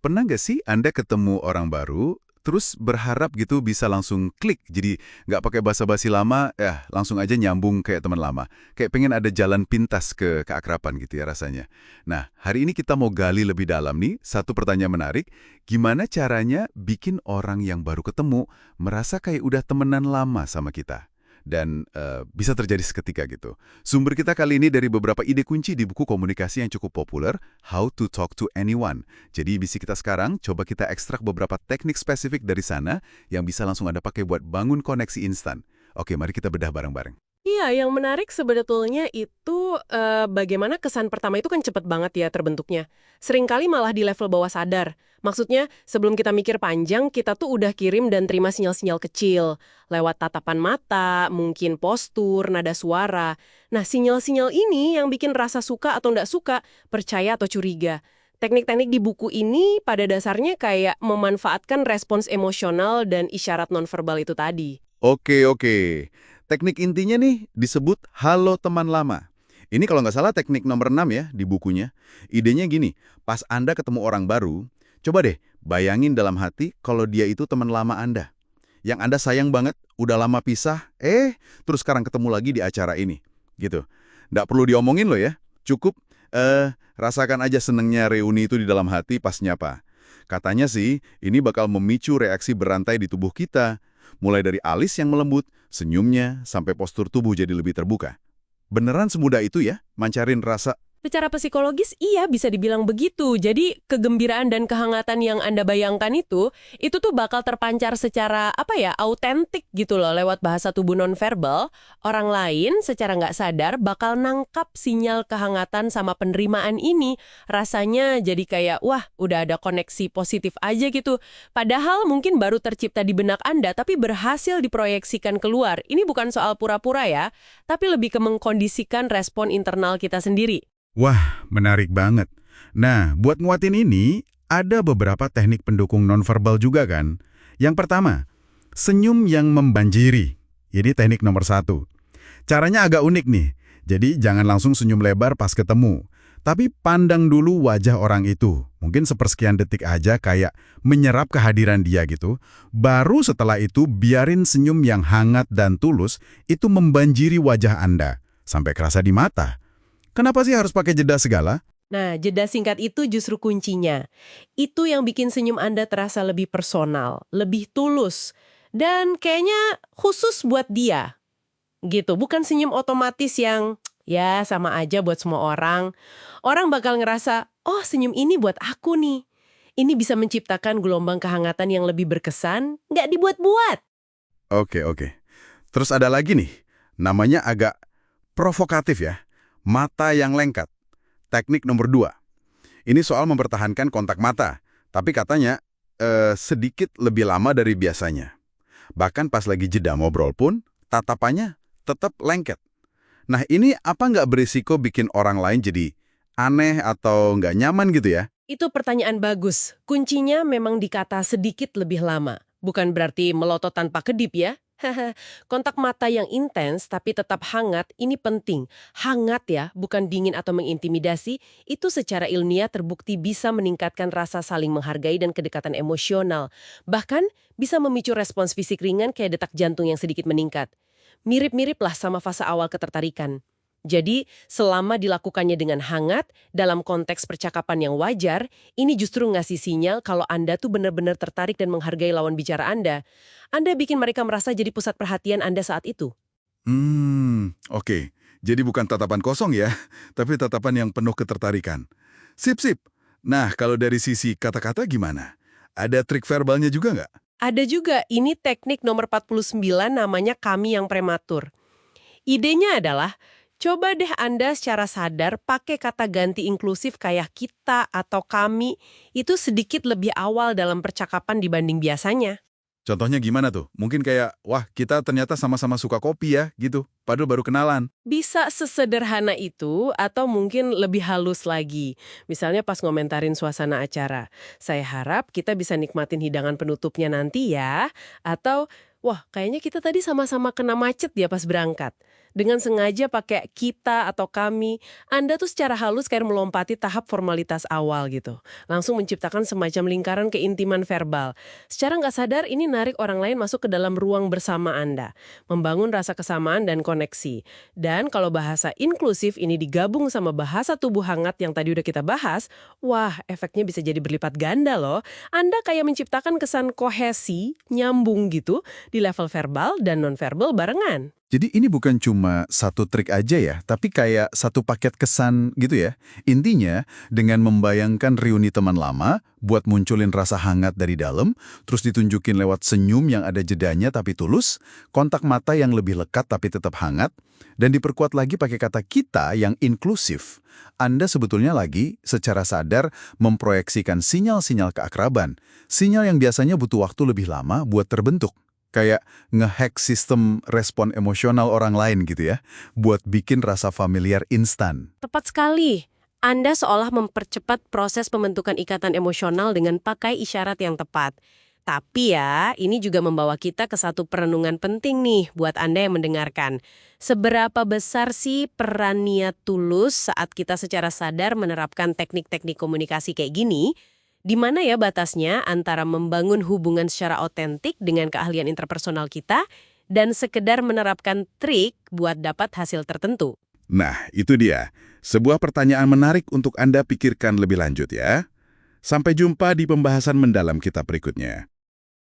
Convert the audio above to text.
Pernah nggak sih Anda ketemu orang baru, terus berharap gitu bisa langsung klik, jadi nggak pakai basa-basi lama, ya langsung aja nyambung kayak teman lama. Kayak pengen ada jalan pintas ke keakraban gitu ya rasanya. Nah, hari ini kita mau gali lebih dalam nih, satu pertanyaan menarik, gimana caranya bikin orang yang baru ketemu merasa kayak udah temenan lama sama kita? Dan bisa terjadi seketika gitu. Sumber kita kali ini dari beberapa ide kunci di buku komunikasi yang cukup populer, How to Talk to Anyone. Jadi misi kita sekarang, coba kita ekstrak beberapa teknik spesifik dari sana yang bisa langsung Anda pakai buat bangun koneksi instan. Oke, mari kita bedah bareng-bareng. Iya, yang menarik sebetulnya itu bagaimana kesan pertama itu kan cepet banget ya terbentuknya. Seringkali malah di level bawah sadar. Maksudnya, sebelum kita mikir panjang, kita tuh udah kirim dan terima sinyal-sinyal kecil. Lewat tatapan mata, mungkin postur, nada suara. Nah, sinyal-sinyal ini yang bikin rasa suka atau nggak suka, percaya atau curiga. Teknik-teknik di buku ini pada dasarnya kayak memanfaatkan respons emosional dan isyarat nonverbal itu tadi. Oke. Teknik intinya nih disebut halo teman lama. Ini kalau nggak salah teknik nomor 6 ya di bukunya. Idenya gini, pas Anda ketemu orang baru, coba deh bayangin dalam hati kalau dia itu teman lama Anda. Yang Anda sayang banget, udah lama pisah, terus sekarang ketemu lagi di acara ini. Gitu. Nggak perlu diomongin loh ya. Cukup, rasakan aja senengnya reuni itu di dalam hati pas nyapa. Katanya sih, ini bakal memicu reaksi berantai di tubuh kita. Mulai dari alis yang melembut, senyumnya, sampai postur tubuh jadi lebih terbuka. Beneran semudah itu ya, mancarin rasa. Secara psikologis, iya bisa dibilang begitu. Jadi, kegembiraan dan kehangatan yang Anda bayangkan itu tuh bakal terpancar secara, autentik gitu loh, lewat bahasa tubuh nonverbal. Orang lain secara nggak sadar bakal nangkap sinyal kehangatan sama penerimaan ini. Rasanya jadi kayak, wah, udah ada koneksi positif aja gitu. Padahal mungkin baru tercipta di benak Anda, tapi berhasil diproyeksikan keluar. Ini bukan soal pura-pura ya, tapi lebih ke mengkondisikan respon internal kita sendiri. Wah, menarik banget. Nah, buat nguatin ini, ada beberapa teknik pendukung nonverbal juga kan. Yang pertama, senyum yang membanjiri. Ini teknik nomor 1. Caranya agak unik nih. Jadi jangan langsung senyum lebar pas ketemu. Tapi pandang dulu wajah orang itu. Mungkin sepersekian detik aja kayak menyerap kehadiran dia gitu. Baru setelah itu biarin senyum yang hangat dan tulus itu membanjiri wajah Anda. Sampai kerasa di mata. Kenapa sih harus pakai jeda segala? Nah, jeda singkat itu justru kuncinya. Itu yang bikin senyum Anda terasa lebih personal, lebih tulus, dan kayaknya khusus buat dia. Gitu, bukan senyum otomatis yang ya sama aja buat semua orang. Orang bakal ngerasa, oh senyum ini buat aku nih. Ini bisa menciptakan gelombang kehangatan yang lebih berkesan, nggak dibuat-buat. Oke. Terus ada lagi nih, namanya agak provokatif ya. Mata yang lengket. Teknik nomor 2. Ini soal mempertahankan kontak mata, tapi katanya sedikit lebih lama dari biasanya. Bahkan pas lagi jeda ngobrol pun, tatapannya tetap lengket. Nah ini apa nggak berisiko bikin orang lain jadi aneh atau nggak nyaman gitu ya? Itu pertanyaan bagus. Kuncinya memang di kata sedikit lebih lama. Bukan berarti melotot tanpa kedip ya. Kontak mata yang intens tapi tetap hangat, ini penting. Hangat ya, bukan dingin atau mengintimidasi, itu secara ilmiah terbukti bisa meningkatkan rasa saling menghargai dan kedekatan emosional. Bahkan bisa memicu respons fisik ringan kayak detak jantung yang sedikit meningkat. Mirip-mirip lah sama fase awal ketertarikan. Jadi, selama dilakukannya dengan hangat, dalam konteks percakapan yang wajar, ini justru ngasih sinyal kalau Anda tuh benar-benar tertarik dan menghargai lawan bicara Anda. Anda bikin mereka merasa jadi pusat perhatian Anda saat itu. Oke. Jadi bukan tatapan kosong ya, tapi tatapan yang penuh ketertarikan. Sip. Nah, kalau dari sisi kata-kata gimana? Ada trik verbalnya juga nggak? Ada juga, ini teknik nomor 49 namanya kami yang prematur. Idenya adalah, coba deh Anda secara sadar pakai kata ganti inklusif kayak kita atau kami, itu sedikit lebih awal dalam percakapan dibanding biasanya. Contohnya gimana tuh? Mungkin kayak, wah kita ternyata sama-sama suka kopi ya, gitu. Padahal baru kenalan. Bisa sesederhana itu atau mungkin lebih halus lagi. Misalnya pas ngomentarin suasana acara. Saya harap kita bisa nikmatin hidangan penutupnya nanti ya. Atau, wah kayaknya kita tadi sama-sama kena macet ya pas berangkat. Dengan sengaja pakai kita atau kami, Anda tuh secara halus kayak melompati tahap formalitas awal gitu. Langsung menciptakan semacam lingkaran keintiman verbal. Secara nggak sadar ini narik orang lain masuk ke dalam ruang bersama Anda. Membangun rasa kesamaan dan koneksi. Dan kalau bahasa inklusif ini digabung sama bahasa tubuh hangat yang tadi udah kita bahas, wah efeknya bisa jadi berlipat ganda loh. Anda kayak menciptakan kesan kohesi, nyambung gitu, di level verbal dan nonverbal barengan. Jadi ini bukan cuma satu trik aja ya, tapi kayak satu paket kesan gitu ya. Intinya, dengan membayangkan reuni teman lama, buat munculin rasa hangat dari dalam, terus ditunjukin lewat senyum yang ada jedanya tapi tulus, kontak mata yang lebih lekat tapi tetap hangat, dan diperkuat lagi pakai kata kita yang inklusif. Anda sebetulnya lagi, secara sadar, memproyeksikan sinyal-sinyal keakraban. Sinyal yang biasanya butuh waktu lebih lama buat terbentuk. Kayak ngehack sistem respon emosional orang lain gitu ya, buat bikin rasa familiar instan. Tepat sekali. Anda seolah mempercepat proses pembentukan ikatan emosional dengan pakai isyarat yang tepat. Tapi ya, ini juga membawa kita ke satu perenungan penting nih buat Anda yang mendengarkan. Seberapa besar sih peran niat tulus saat kita secara sadar menerapkan teknik-teknik komunikasi kayak gini? Di mana ya batasnya antara membangun hubungan secara otentik dengan keahlian interpersonal kita dan sekedar menerapkan trik buat dapat hasil tertentu? Nah, itu dia. Sebuah pertanyaan menarik untuk Anda pikirkan lebih lanjut ya. Sampai jumpa di pembahasan mendalam kita berikutnya.